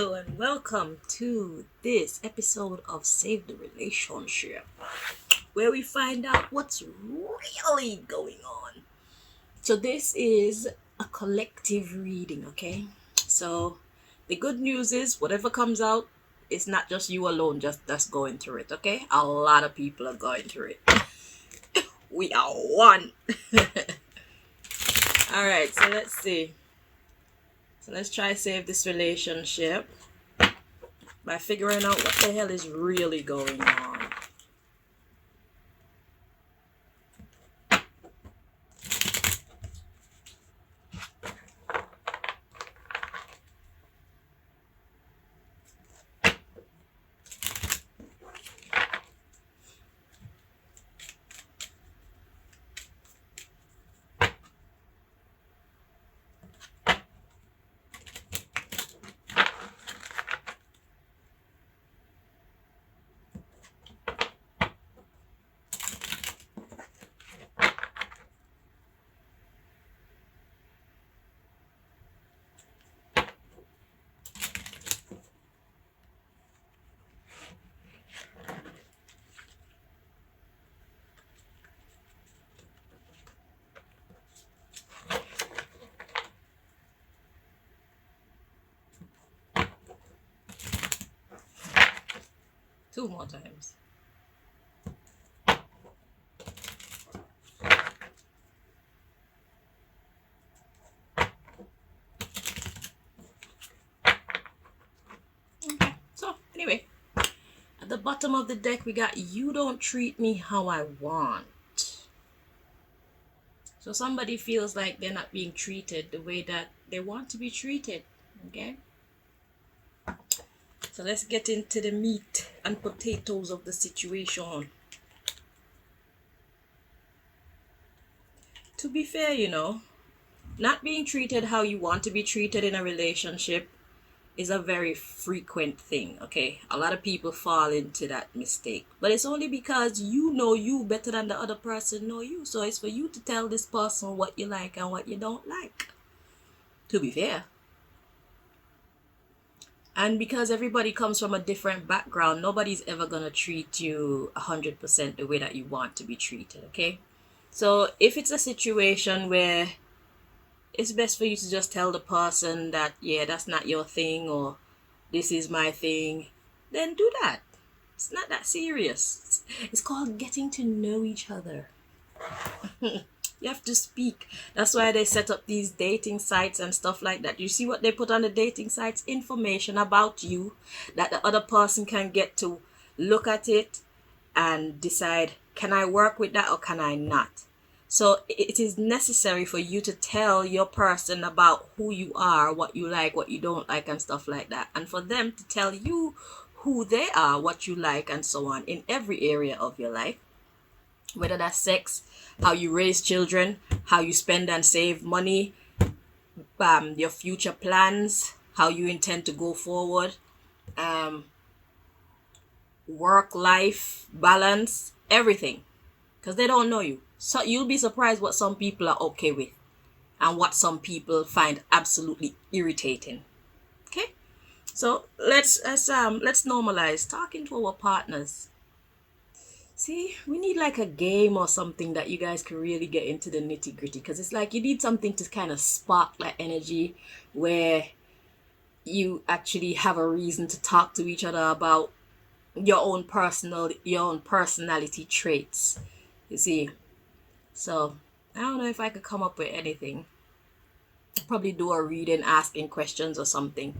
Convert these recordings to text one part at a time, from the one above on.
Hello and welcome to this episode of Save the Relationship, where we find out what's really going on. So, this is a collective reading, okay? So, the good news is whatever comes out, it's not just you alone just that's going through it, okay? A lot of people are going through it. We are one. All right, so let's see. So, let's try save this relationship by figuring out what the hell is really going on. Two more times. Okay, so anyway, at the bottom of the deck, we got you don't treat me how I want. So somebody feels like they're not being treated the way that they want to be treated. Okay? So let's get into the meat and potatoes of the situation. To be fair, not being treated how you want to be treated in a relationship is a very frequent thing, okay? A lot of people fall into that mistake. But it's only because you know you better than the other person know you. So it's for you to tell this person what you like and what you don't like. To be fair. And because everybody comes from a different background, nobody's ever going to treat you 100% the way that you want to be treated, okay? So if it's a situation where it's best for you to just tell the person that, yeah, that's not your thing or this is my thing, then do that. It's not that serious. It's called getting to know each other. You have to speak. That's why they set up these dating sites and stuff like that. You see what they put on the dating sites? Information about you that the other person can get to look at it and decide, can I work with that or can I not? So it is necessary for you to tell your person about who you are, what you like, what you don't like, and stuff like that. And for them to tell you who they are, what you like, and so on in every area of your life. Whether that's sex, how you raise children, how you spend and save money, your future plans, how you intend to go forward, um, work life balance, everything. Because they don't know you. So you'll be surprised what some people are okay with and what some people find absolutely irritating. Okay? So let's normalize talking to our partners. See, we need like a game or something that you guys can really get into the nitty gritty because it's like you need something to kind of spark that energy where you actually have a reason to talk to each other about your own personality traits. You see, so I don't know if I could come up with anything. Probably do a reading, asking questions or something,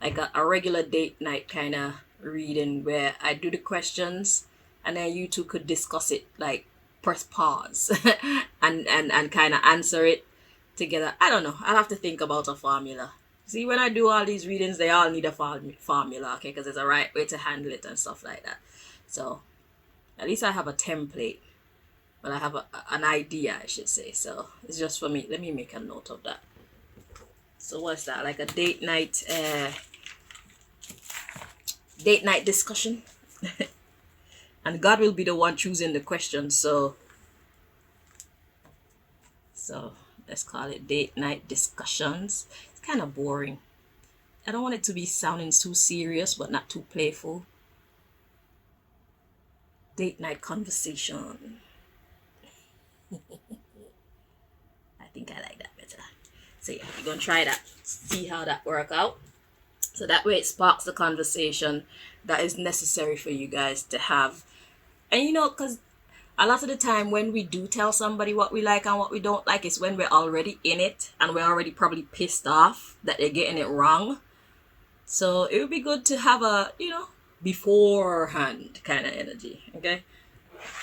like a regular date night kind of reading where I do the questions and then you two could discuss it, like press pause and kind of answer it together. I don't know. I'll have to think about a formula. See, when I do all these readings, they all need a formula, okay? Because there's a right way to handle it and stuff like that. So at least I have a template. Well, I have an idea, I should say. So it's just for me. Let me make a note of that. So what's that? Like a date night discussion. And God will be the one choosing the questions. So let's call it date night discussions. It's kind of boring. I don't want it to be sounding too serious, but not too playful. Date night conversation. I think I like that better. So yeah, you're gonna try that. See how that work out. So that way it sparks the conversation that is necessary for you guys to have. And you know, because a lot of the time when we do tell somebody what we like and what we don't like, is when we're already in it and we're already probably pissed off that they're getting it wrong. So it would be good to have a, beforehand kind of energy. Okay.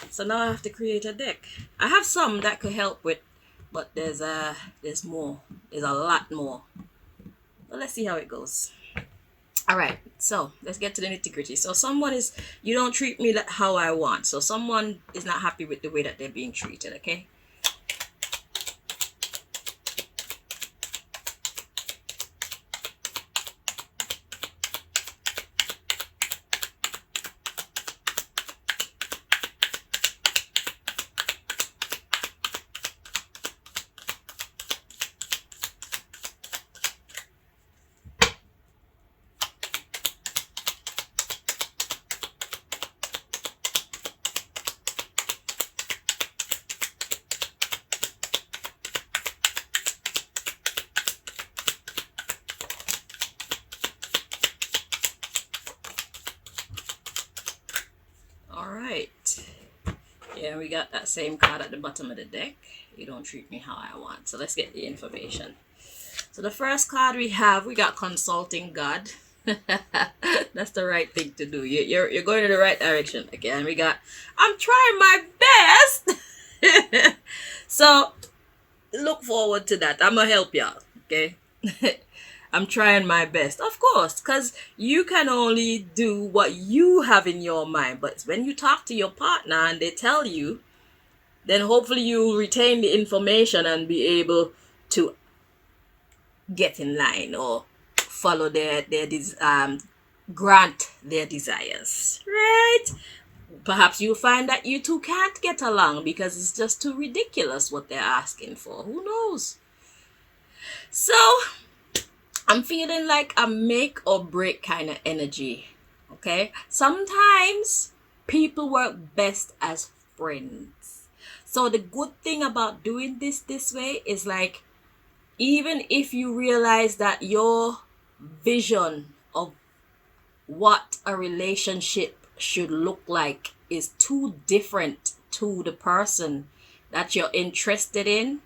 So now I have to create a deck. I have some that could help with, but there's more. There's a lot more. But let's see how it goes. All right, so let's get to the nitty gritty. So you don't treat me like how I want. So someone is not happy with the way that they're being treated, okay? All right. Yeah, we got that same card at the bottom of the deck. You don't treat me how I want. So let's get the information. So the first card we got Consulting God. That's the right thing to do. You're going in the right direction. Again, we got I'm trying my best. So look forward to that. I'm gonna help y'all. Okay. I'm trying my best, of course, because you can only do what you have in your mind. But when you talk to your partner and they tell you, then hopefully you retain the information and be able to get in line or follow grant their desires, right? Perhaps you'll find that you two can't get along because it's just too ridiculous what they're asking for. Who knows? So I'm feeling like a make or break kind of energy. Okay? Sometimes people work best as friends. So the good thing about doing this way is like, even if you realize that your vision of what a relationship should look like is too different to the person that you're interested in,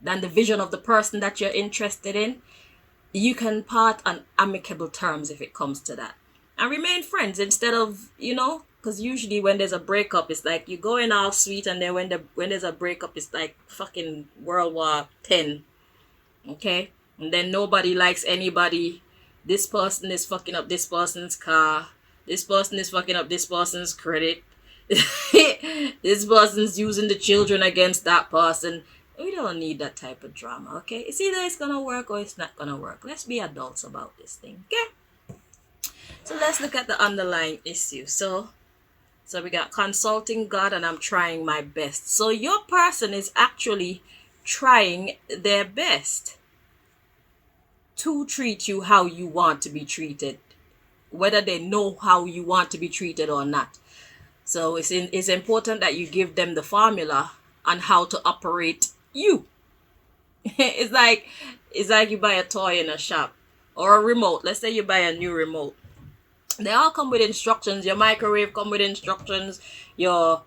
than the vision of the person that you're interested in, you can part on amicable terms if it comes to that. And remain friends instead of, because usually when there's a breakup, it's like you go in all sweet, and then when there's a breakup, it's like fucking World War 10. Okay? And then nobody likes anybody. This person is fucking up this person's car. This person is fucking up this person's credit. This person's using the children against that person. We don't need that type of drama, okay? It's either it's gonna work or it's not gonna work. Let's be adults about this thing, okay? So let's look at the underlying issue. So we got Consulting God and I'm trying my best. So your person is actually trying their best to treat you how you want to be treated, whether they know how you want to be treated or not. So it's important that you give them the formula on how to operate you. It's like you buy a toy in a shop or a remote. Let's say you buy a new remote. They all come with instructions. Your microwave come with instructions. Your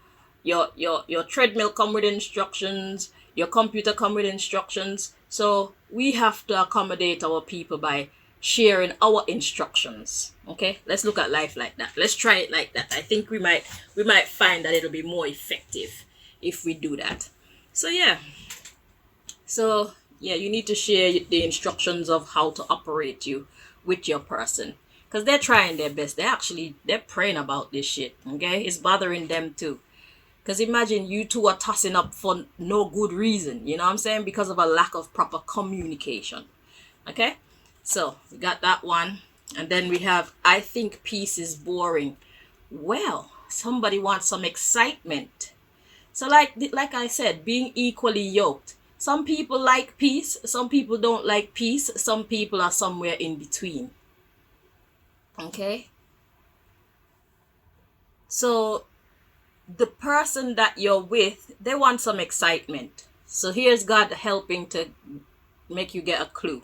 treadmill come with instructions. Your computer come with instructions. So we have to accommodate our people by sharing our instructions. Okay, let's look at life like that. Let's try it like that. I think we might find that it'll be more effective if we do that. So yeah. So yeah, you need to share the instructions of how to operate you with your person, because they're trying their best. They're praying about this shit. Okay, it's bothering them too. Because imagine you two are tossing up for no good reason. You know what I'm saying? Because of a lack of proper communication. Okay, so we got that one. And then we have, I think peace is boring. Well, somebody wants some excitement. So like I said, being equally yoked. Some people like peace, some people don't like peace, some people are somewhere in between. Okay? So the person that you're with, they want some excitement. So here's God helping to make you get a clue.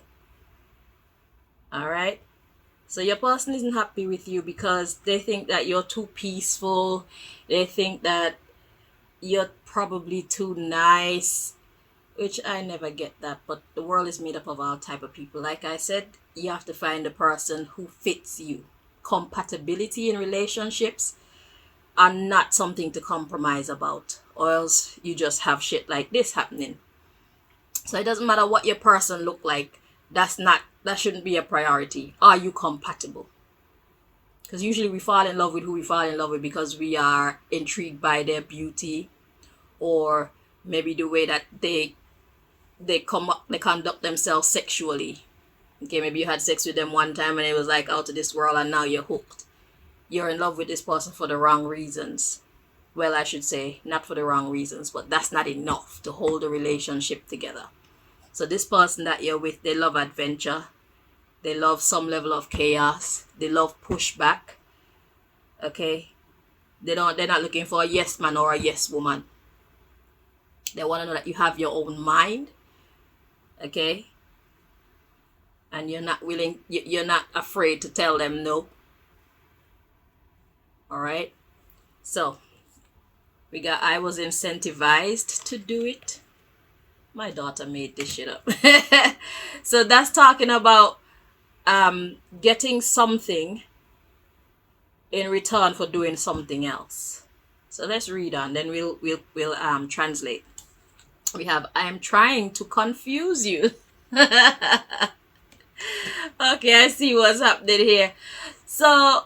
All right? So your person isn't happy with you because they think that you're too peaceful. They think that you're probably too nice, which I never get that. But the world is made up of all type of people. Like I said, you have to find a person who fits you. Compatibility in relationships are not something to compromise about, or else you just have shit like this happening. So it doesn't matter what your person look like. That shouldn't be a priority. Are you compatible? Because usually we fall in love with who we fall in love with because we are intrigued by their beauty, or maybe the way that they conduct themselves sexually. Okay, maybe you had sex with them one time and it was like out of this world, and now you're hooked. You're in love with this person for the wrong reasons. Well, I should say not for the wrong reasons, but that's not enough to hold a relationship together. So this person that you're with, they love adventure. They love some level of chaos. They love pushback. Okay? They're not looking for a yes man or a yes woman. They want to know that you have your own mind. Okay? And you're not afraid to tell them no. All right? So, we got I was incentivized to do it. My daughter made this shit up. So that's talking about getting something in return for doing something else. So let's read on, then we'll translate. We have I am trying to confuse you. Okay, I see what's happening here. So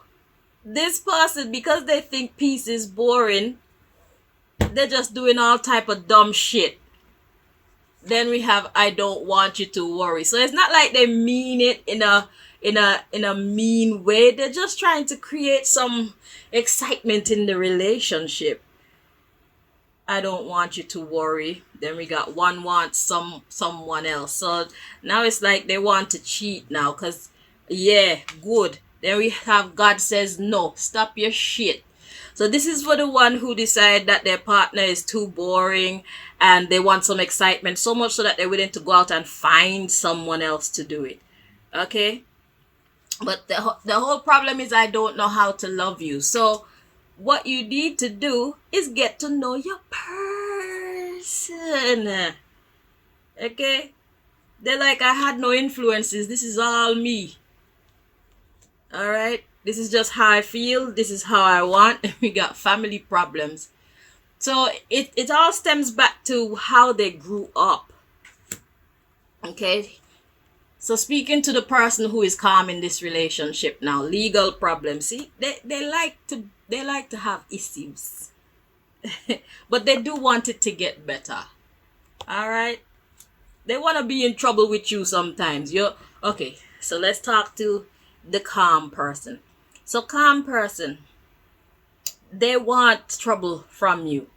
this person, because they think peace is boring, they're just doing all type of dumb shit. Then we have I don't want you to worry. So it's not like they mean it in a mean way. They're just trying to create some excitement in the relationship. I don't want you to worry. Then we got one wants someone else. So now it's like they want to cheat now, cause yeah, good. Then we have God says no, stop your shit. So this is for the one who decide that their partner is too boring and they want some excitement, so much so that they're willing to go out and find someone else to do it. Okay? But the whole problem is I don't know how to love you. So what you need to do is get to know your person. Okay? They're like, I had no influences. This is all me. All right? This is just how I feel. This is how I want. We got family problems. So it all stems back to how they grew up. Okay? So speaking to the person who is calm in this relationship now, legal problems. See, they like to have issues. But they do want it to get better. All right? They want to be in trouble with you sometimes. Okay, so let's talk to the calm person. So calm person, they want trouble from you.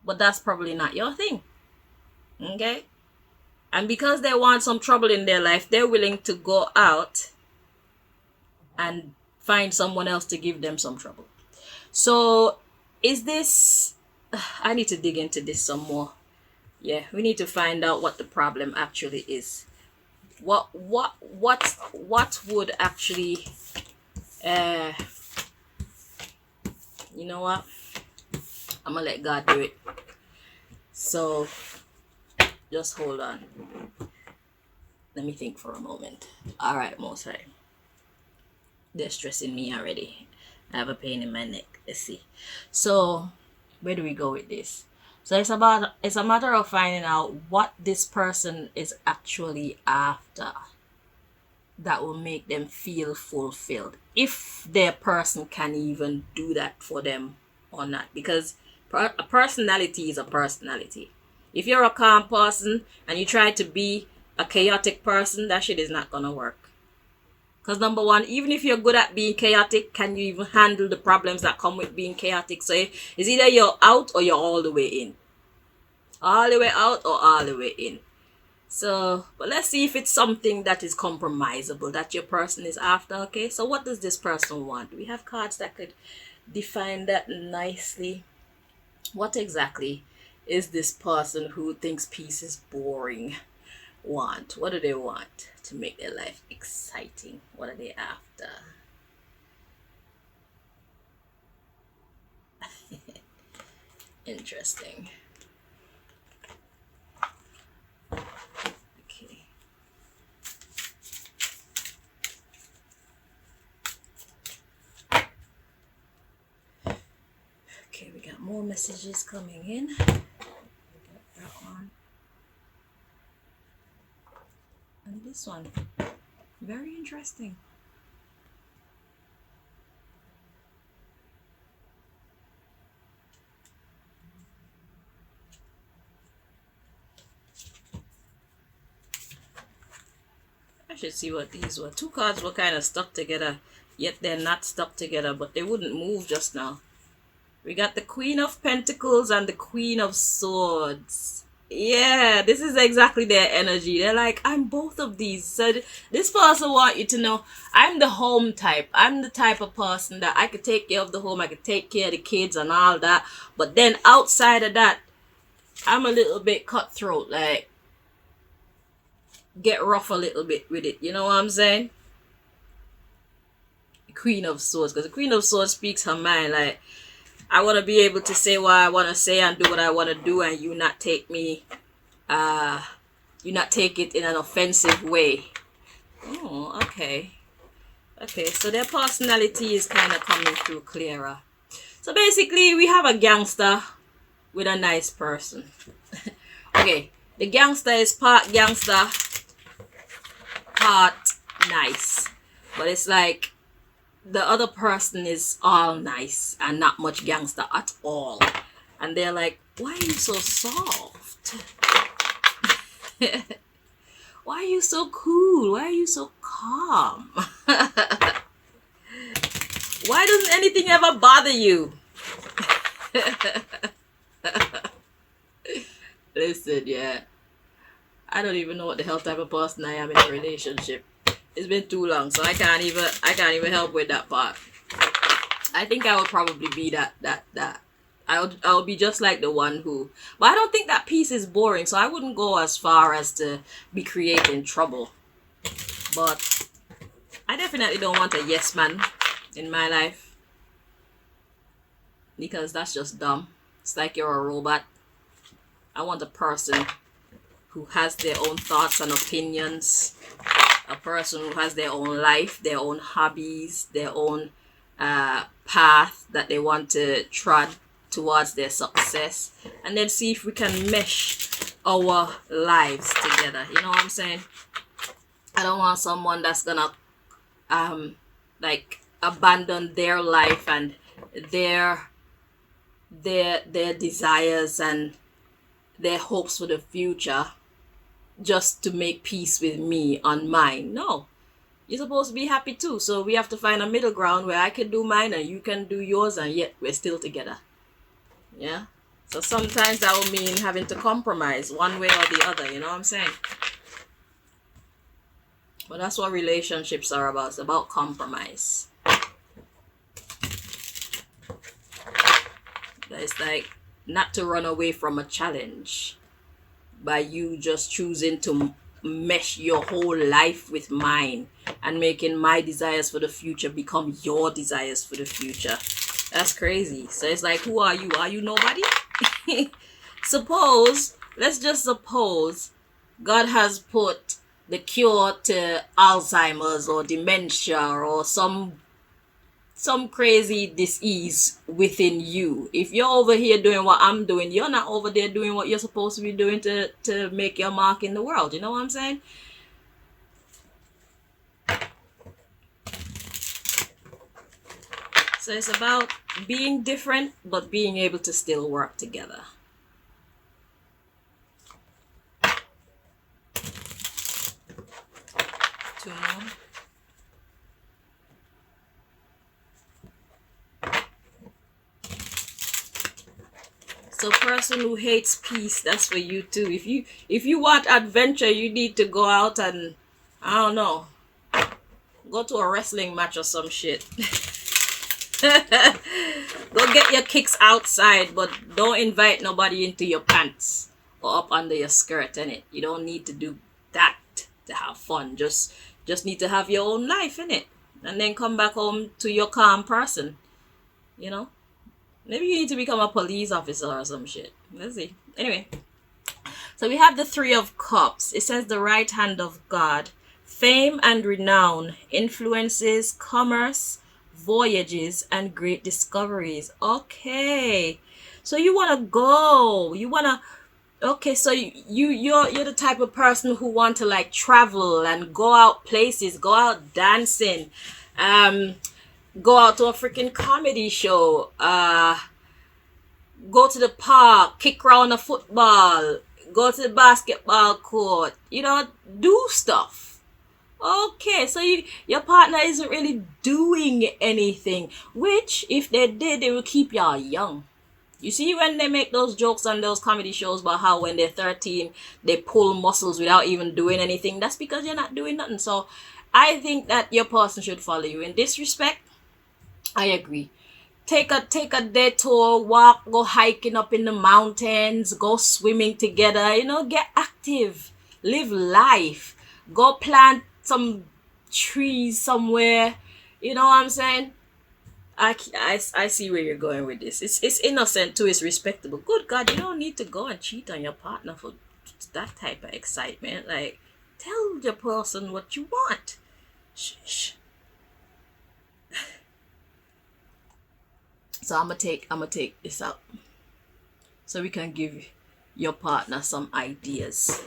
But that's probably not your thing. Okay? And because they want some trouble in their life, they're willing to go out and find someone else to give them some trouble. So is this, I need to dig into this some more. Yeah, we need to find out what the problem actually is. What would actually you know what, I'm gonna let God do it. So just hold on, let me think for a moment. All right, Most High, they're stressing me already. I have a pain in my neck. Let's see. So where do we go with this? So it's a matter of finding out what this person is actually after that will make them feel fulfilled. If their person can even do that for them or not. Because a personality is a personality. If you're a calm person and you try to be a chaotic person, that shit is not gonna work. Because number one, even if you're good at being chaotic, can you even handle the problems that come with being chaotic? So it's either you're out or you're all the way in. All the way out or all the way in. So, but let's see if it's something that is compromisable that your person is after. Okay, so what does this person want? We have cards that could define that nicely. What exactly is this person who thinks peace is boring want? What do they want to make their life exciting? What are they after? Interesting. Okay. Okay, we got more messages coming in. We got that one. And this one. Very interesting. I should see what these were. Two cards were kind of stuck together, yet they're not stuck together, but they wouldn't move just now. We got the Queen of Pentacles and the Queen of Swords. Yeah, this is exactly their energy. They're like, I'm both of these. So this person want you to know, I'm the home type. I'm the type of person that I could take care of the home. I could take care of the kids and all that. But then outside of that, I'm a little bit cutthroat. Like, get rough a little bit with it. You know what I'm saying? Queen of Swords. Because the Queen of Swords speaks her mind. Like, I want to be able to say what I want to say and do what I want to do, and you not take it in an offensive way. Oh, okay. Okay, so their personality is kind of coming through clearer. So basically, we have a gangster with a nice person. Okay, the gangster is part gangster, part nice. But it's like the other person is all nice and not much gangster at all. And they're like, why are you so soft? Why are you so cool? Why are you so calm? Why doesn't anything ever bother you? Listen, yeah. I don't even know what the hell type of person I am in a relationship. It's been too long, so I can't even help with that part. I think I would probably be that. I'll be just like the one who, but I don't think that piece is boring, so I wouldn't go as far as to be creating trouble. But I definitely don't want a yes man in my life, because that's just dumb. It's like you're a robot. I want a person who has their own thoughts and opinions, a person who has their own life, their own hobbies, their own path that they want to trod towards their success, and then see if we can mesh our lives together. You know what I'm saying? I don't want someone that's gonna like abandon their life and their desires and their hopes for the future just to make peace with me on mine. No, you're supposed to be happy too. So we have to find a middle ground where I can do mine and you can do yours, and yet we're still together. Yeah. So sometimes that will mean having to compromise one way or the other. You know what I'm saying? But that's what relationships are about. It's about compromise. It's like not to run away from a challenge by you just choosing to mesh your whole life with mine and making my desires for the future become your desires for the future. That's crazy. So it's like, who are you? Are you nobody? Let's just suppose God has put the cure to Alzheimer's or dementia or some crazy disease within you. If you're over here doing what I'm doing, you're not over there doing what you're supposed to be doing to make your mark in the world. You know what I'm saying? So it's about being different, but being able to still work together. Two more. So person who hates peace, that's for you too. If you want adventure, you need to go out and, I don't know, go to a wrestling match or some shit. Go get your kicks outside, but don't invite nobody into your pants or up under your skirt, innit? You don't need to do that to have fun. Just need to have your own life, innit? And then come back home to your calm person. You know? Maybe you need to become a police officer or some shit. Let's see. Anyway. So we have the Three of Cups. It says the right hand of God. Fame and renown, influences, commerce, voyages, and great discoveries. Okay. So you want to go. You want to... Okay, so you're the type of person who want to like travel and go out places, go out dancing, go out to a freaking comedy show, go to the park, kick around a football, go to the basketball court, do stuff. Okay, so your partner isn't really doing anything, which if they did, they will keep y'all young. You see when they make those jokes on those comedy shows about how when they're 13, they pull muscles without even doing anything. That's because you're not doing nothing. So I think that your person should follow you. In this respect, I agree. Take a detour, walk, go hiking up in the mountains, go swimming together, get active, live life, go plant some trees somewhere. You know what I'm saying? I see where you're going with this. It's innocent too. It's respectable. Good God, you don't need to go and cheat on your partner for that type of excitement. Like, tell your person what you want. Shh. So I'm gonna take this out so we can give your partner some ideas.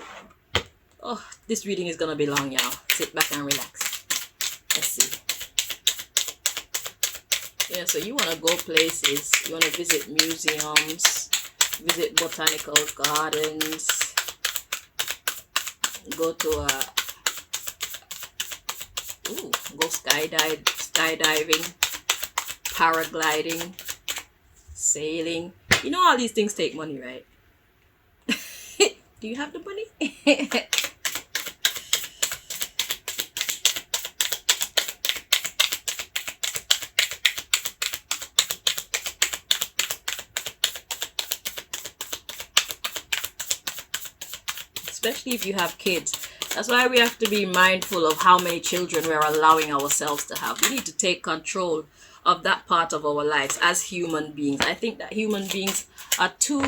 Oh, this reading is gonna be long, y'all. Sit back and relax. Let's see. Yeah, so you want to go places. You want to visit museums, visit botanical gardens, go to go skydiving, paragliding, sailing. All these things take money, right? Do you have the money? Especially if you have kids. That's why we have to be mindful of how many children we're allowing ourselves to have. We need to take control of that part of our lives as human beings. I think that human beings are too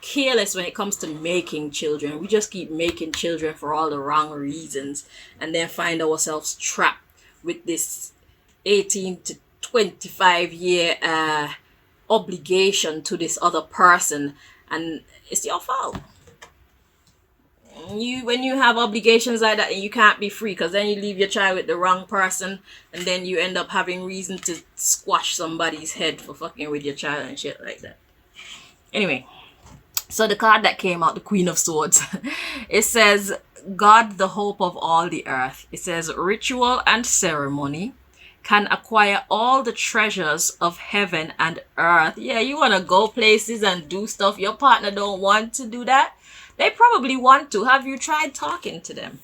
careless when it comes to making children. We just keep making children for all the wrong reasons and then find ourselves trapped with this 18 to 25 year obligation to this other person, and it's your fault. When you have obligations like that, you can't be free, because then you leave your child with the wrong person, and then you end up having reason to squash somebody's head for fucking with your child and shit like that. Anyway, so the card that came out, the Queen of Swords, it says God, the hope of all the earth. It says ritual and ceremony can acquire all the treasures of heaven and earth. Yeah, you want to go places and do stuff. Your partner don't want to do that. They probably want to. Have you tried talking to them?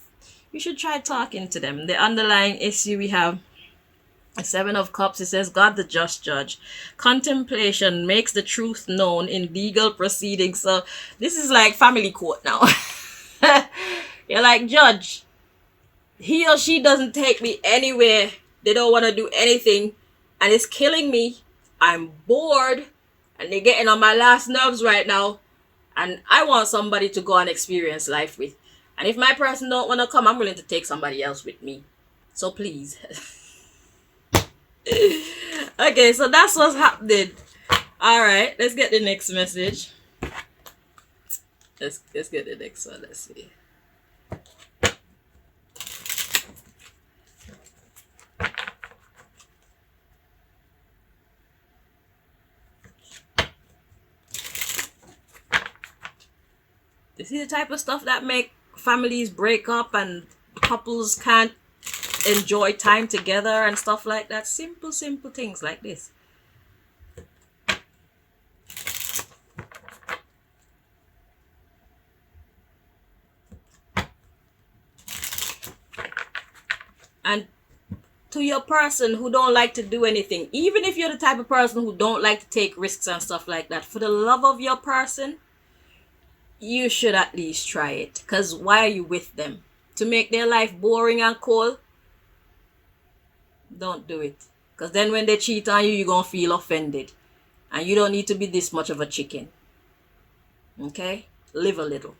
You should try talking to them. The underlying issue, we have a Seven of Cups. It says, God the just judge. Contemplation makes the truth known in legal proceedings. So this is like family court now. You're like, judge, he or she doesn't take me anywhere. They don't want to do anything. And it's killing me. I'm bored. And they're getting on my last nerves right now. And I want somebody to go and experience life with. And if my person don't want to come, I'm willing to take somebody else with me. So please. Okay, so that's what's happening. Alright, let's get the next message. Let's get the next one. Let's see. This is the type of stuff that make families break up and couples can't enjoy time together and stuff like that. Simple things like this. And to your person who don't like to do anything, even if you're the type of person who don't like to take risks and stuff like that, for the love of your person, you should at least try it. Because why are you with them? To make their life boring and cold? Don't do it. Because then when they cheat on you, you're going to feel offended. And you don't need to be this much of a chicken. Okay? Live a little.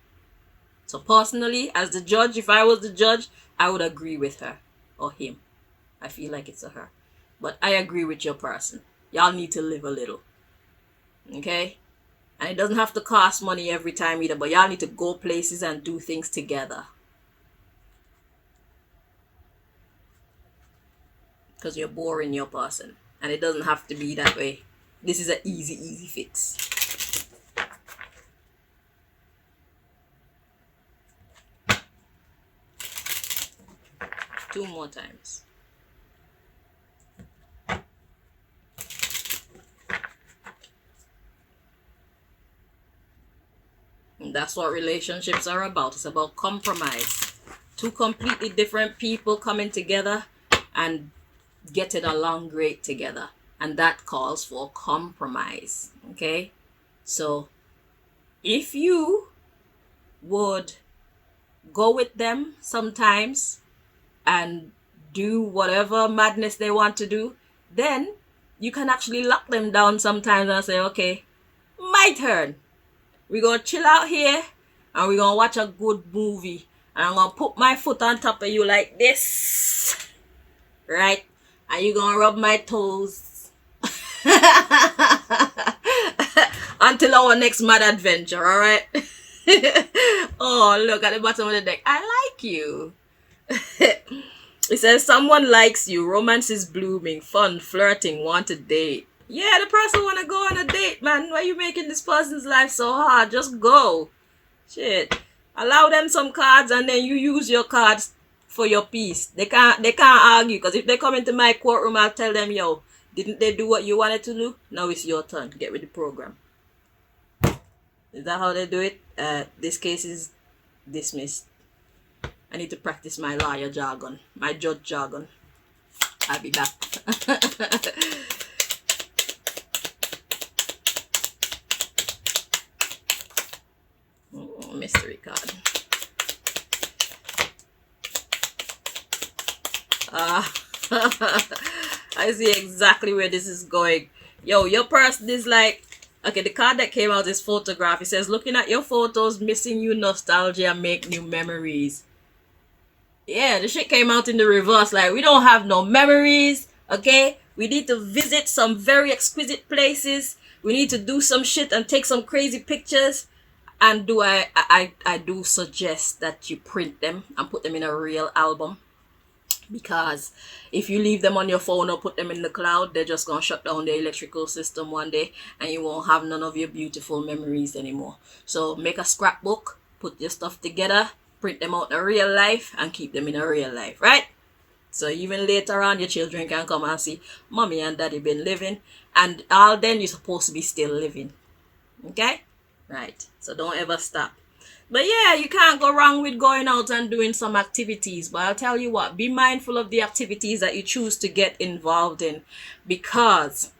So personally, as the judge, if I was the judge, I would agree with her or him. I feel like it's a her. But I agree with your person. Y'all need to live a little. Okay? And it doesn't have to cost money every time either, but y'all need to go places and do things together. Because you're boring your person. And it doesn't have to be that way. This is an easy fix. Two more times. And that's what relationships are about. It's about compromise. Two completely different people coming together and getting along great together. And that calls for compromise. Okay? So, if you would go with them sometimes and do whatever madness they want to do, then you can actually lock them down sometimes and say, okay, my turn. We're going to chill out here and we're going to watch a good movie. And I'm going to put my foot on top of you like this. Right? And you're going to rub my toes. Until our next mad adventure, alright? Oh, look at the bottom of the deck. I like you. It says, someone likes you. Romance is blooming. Fun, flirting, want a date. Yeah, the person want to go on a date, man. Why are you making this person's life so hard? Just go. Shit. Allow them some cards and then you use your cards for your piece. They can't argue, because if they come into my courtroom, I'll tell them, yo, didn't they do what you wanted to do? Now it's your turn. Get with the program. Is that how they do it? This case is dismissed. I need to practice my lawyer jargon, my judge jargon. I'll be back. Mystery card. I see exactly where this is going. Yo, your person is like, okay, the card that came out is photograph. It says, looking at your photos, missing you nostalgia, make new memories. Yeah, the shit came out in the reverse. Like, we don't have no memories, okay? We need to visit some very exquisite places. We need to do some shit and take some crazy pictures. And I do suggest that you print them and put them in a real album. Because if you leave them on your phone or put them in the cloud, they're just going to shut down the electrical system one day. And you won't have none of your beautiful memories anymore. So make a scrapbook, put your stuff together, print them out in real life, and keep them in a real life, right? So even later on, your children can come and see, mommy and daddy been living. And all then you're supposed to be still living. Okay? Right. So don't ever stop. But yeah, you can't go wrong with going out and doing some activities. But I'll tell you what, be mindful of the activities that you choose to get involved in. Because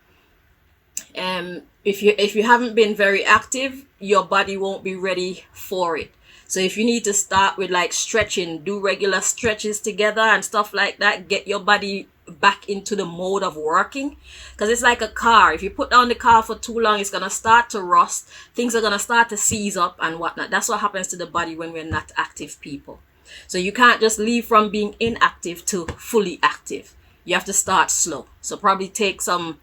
if you haven't been very active, your body won't be ready for it. So if you need to start with like stretching, do regular stretches together and stuff like that, get your body back into the mode of working. Because it's like a car. If you put down the car for too long, it's going to start to rust. Things are going to start to seize up and whatnot. That's what happens to the body when we're not active people. So you can't just leave from being inactive to fully active. You have to start slow. So probably take some,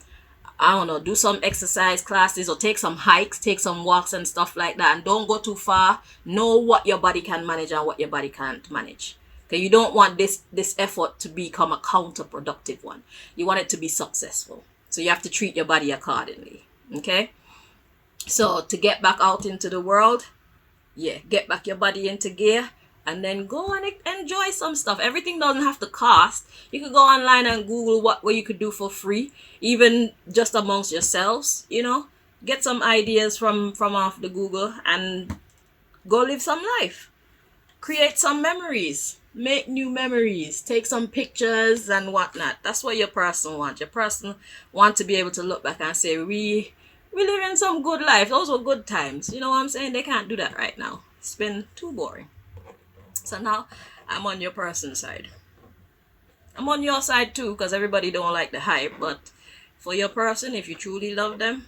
I don't know, do some exercise classes or take some hikes, take some walks and stuff like that. And don't go too far. Know what your body can manage and what your body can't manage. Okay, you don't want this effort to become a counterproductive one. You want it to be successful. So you have to treat your body accordingly. Okay? So to get back out into the world, yeah, get back your body into gear and then go and enjoy some stuff. Everything doesn't have to cost. You could go online and Google what you could do for free, even just amongst yourselves, you know. Get some ideas from off the Google and go live some life. Create some memories. Make new memories. Take some pictures and whatnot. That's what your person wants. Your person want to be able to look back and say, we live in some good life. Those were good times. You know what I'm saying? They can't do that right now. It's been too boring. So now I'm on your person's side. I'm on your side too, because everybody don't like the hype. But for your person, if you truly love them,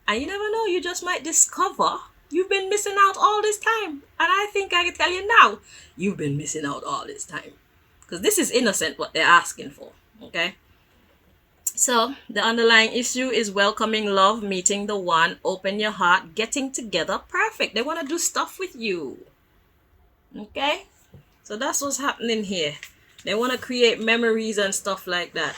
and you never know, you just might discover you've been missing out all this time. And I think I can tell you now, you've been missing out all this time. Because this is innocent what they're asking for. Okay? So the underlying issue is welcoming love, meeting the one, open your heart, getting together. Perfect. They want to do stuff with you. Okay? So that's what's happening here. They want to create memories and stuff like that.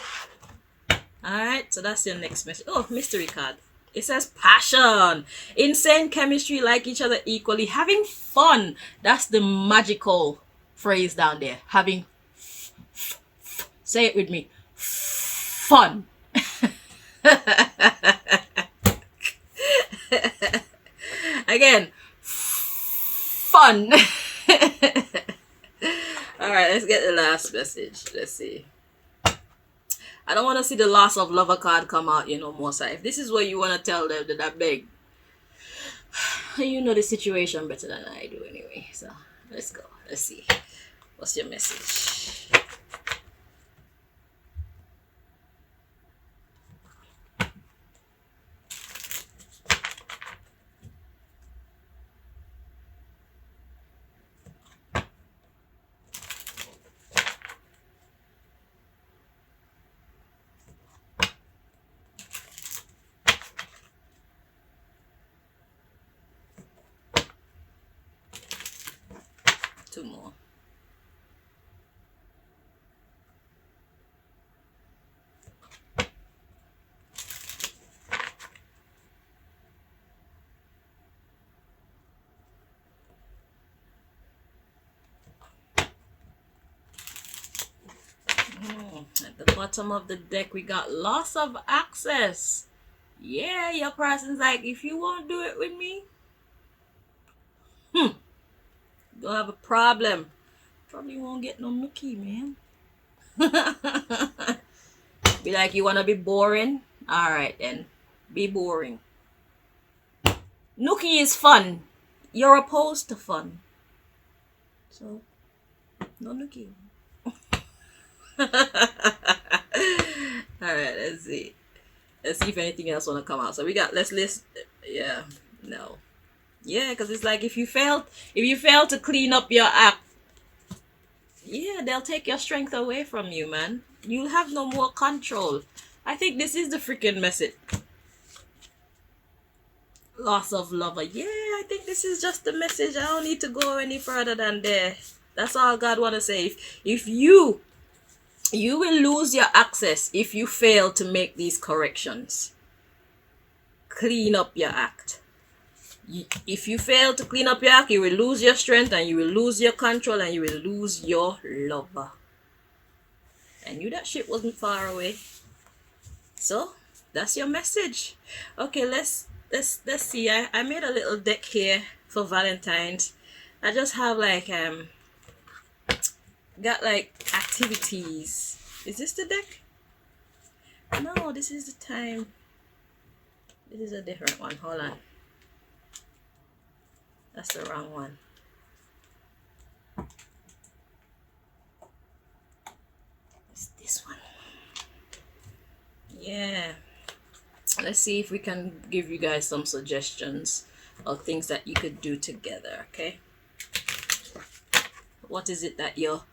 Alright, so that's your next message. Oh, mystery card. It says passion, insane chemistry, like each other equally, having fun. That's the magical phrase down there. Having say it with me. Fun. Again, fun. Alright, let's get the last message. Let's see. I don't want to see the loss of lover card come out, more. So if this is what you want to tell them, then I beg. You know the situation better than I do anyway. So let's go. Let's see. What's your message? Two more. At the bottom of the deck, we got loss of access. Yeah, your person's like, if you won't do it with me, you'll have a problem. Probably won't get no nookie, man. Be like, you want to be boring? Alright then. Be boring. Nookie is fun. You're opposed to fun. So, no nookie. Alright, let's see. Let's see if anything else want to come out. So we got, let's list. Yeah, no. Yeah, because it's like if you fail to clean up your act, yeah, they'll take your strength away from you, man. You'll have no more control. I think this is the freaking message. Loss of lover. Yeah, I think this is just the message. I don't need to go any further than there. That's all God want to say. If you will lose your access if you fail to make these corrections. Clean up your act. If you fail to clean up your act, you will lose your strength and you will lose your control and you will lose your lover. I knew that shit wasn't far away. So that's your message. Okay, let's see. I made a little deck here for Valentine's. I just have like got like activities. Is this the deck? No, this is the time. This is a different one. Hold on. That's the wrong one. It's this one. Yeah. Let's see if we can give you guys some suggestions of things that you could do together, okay? What is it that your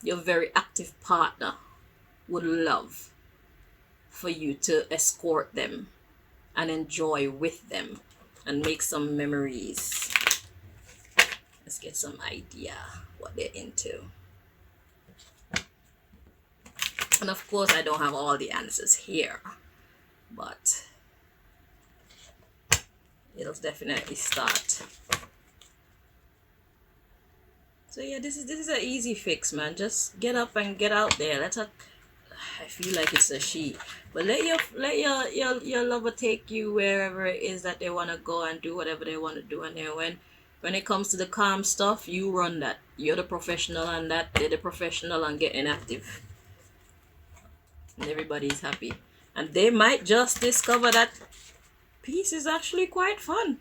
very active partner would love for you to escort them and enjoy with them and make some memories? Let's get some idea what they're into. And of course, I don't have all the answers here, but it'll definitely start. So yeah, this is an easy fix, man. Just get up and get out there. I feel like it's a she, but let your lover take you wherever it is that they want to go and do whatever they want to do, and then When it comes to the calm stuff, you run that. You're the professional on that. They're the professional on getting active. And everybody's happy. And they might just discover that peace is actually quite fun.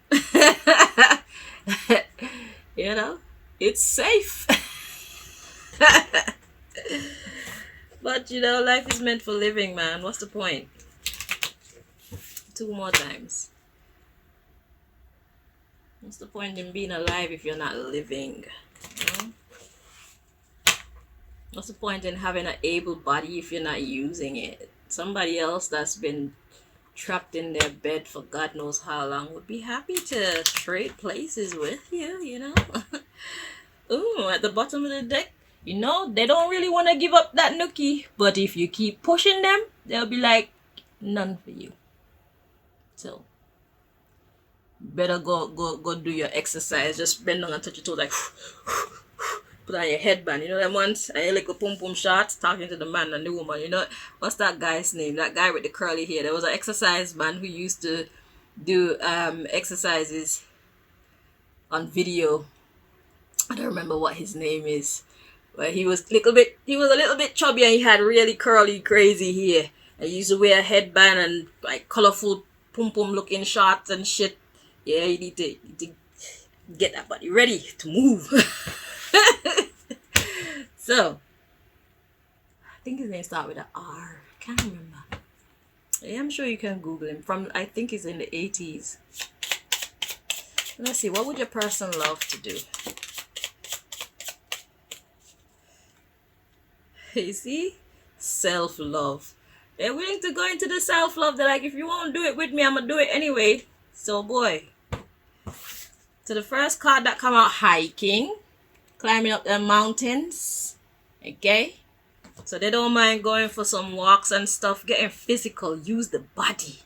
You know, it's safe. But you know, life is meant for living, man. What's the point? 2 more times. What's the point in being alive if you're not living? You know? What's the point in having an able body if you're not using it? Somebody else that's been trapped in their bed for God knows how long would be happy to trade places with you, you know? Ooh, at the bottom of the deck, you know, they don't really want to give up that nookie. But if you keep pushing them, they'll be like, none for you. So, better go do your exercise. Just bend down and touch your toes like, put on your headband. You know them ones? And you like a pum pum shots talking to the man and the woman. You know, what's that guy's name? That guy with the curly hair. There was an exercise man who used to do exercises on video. I don't remember what his name is. But he was a little bit chubby and he had really curly, crazy hair. And he used to wear a headband and like colorful pum pum looking shorts and shit. Yeah, you need to get that body ready to move. So, I think his name starts with an R. I can't remember. Yeah, I'm sure you can Google him. I think he's in the 80s. Let's see, what would your person love to do? You see? Self-love. They're willing to go into the self-love. They're like, if you won't do it with me, I'm going to do it anyway. So, boy. So, the first card that come out, hiking. Climbing up the mountains. Okay? So, they don't mind going for some walks and stuff. Getting physical. Use the body.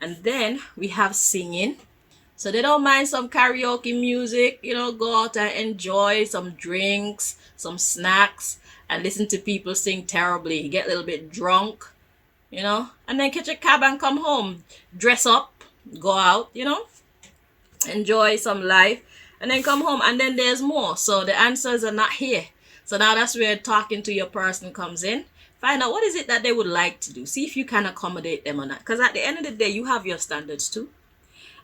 And then, we have singing. So, they don't mind some karaoke music. You know, go out and enjoy some drinks, some snacks. And listen to people sing terribly. Get a little bit drunk, you know, and then catch a cab and come home. Dress up, go out, you know, enjoy some life, and then come home. And then there's more. So the answers are not here. So now that's where talking to your person comes in. Find out what is it that they would like to do. See if you can accommodate them or not. Because at the end of the day, you have your standards too.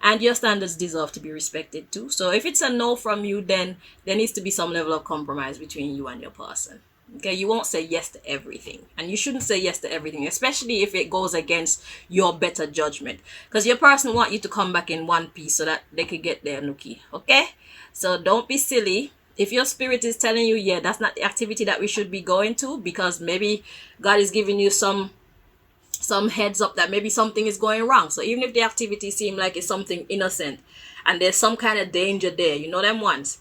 And your standards deserve to be respected too. So if it's a no from you, then there needs to be some level of compromise between you and your person. Okay, you won't say yes to everything. And you shouldn't say yes to everything, especially if it goes against your better judgment. Because your person want you to come back in one piece so that they could get their nookie. Okay? So don't be silly. If your spirit is telling you, yeah, that's not the activity that we should be going to, because maybe God is giving you some heads up that maybe something is going wrong. So even if the activity seems like it's something innocent and there's some kind of danger there, you know them ones,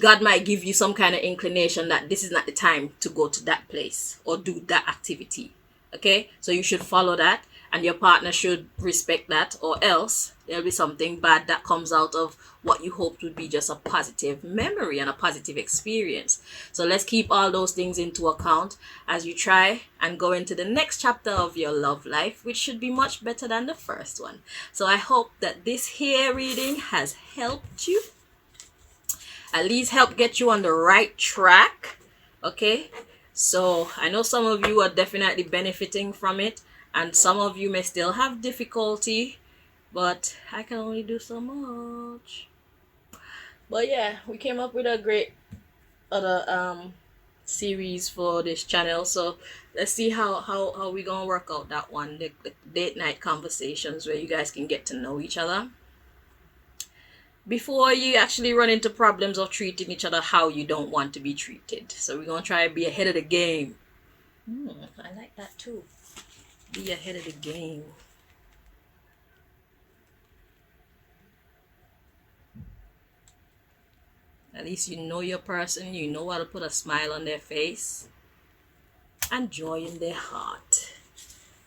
God might give you some kind of inclination that this is not the time to go to that place or do that activity. Okay? So you should follow that, and your partner should respect that, or else there'll be something bad that comes out of what you hoped would be just a positive memory and a positive experience. So let's keep all those things into account as you try and go into the next chapter of your love life, which should be much better than the first one. So I hope that this here reading has helped you. At least help get you on the right track. Okay, so I know some of you are definitely benefiting from it, and some of you may still have difficulty, but I can only do so much. But yeah, we came up with a great other series for this channel, so let's see how we gonna work out that one, the date night conversations where you guys can get to know each other before you actually run into problems of treating each other how you don't want to be treated. So we're going to try and be ahead of the game. I like that too. Be ahead of the game. At least you know your person. You know how to put a smile on their face and joy in their heart.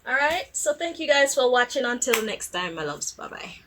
Alright, so thank you guys for watching. Until next time, my loves. Bye-bye.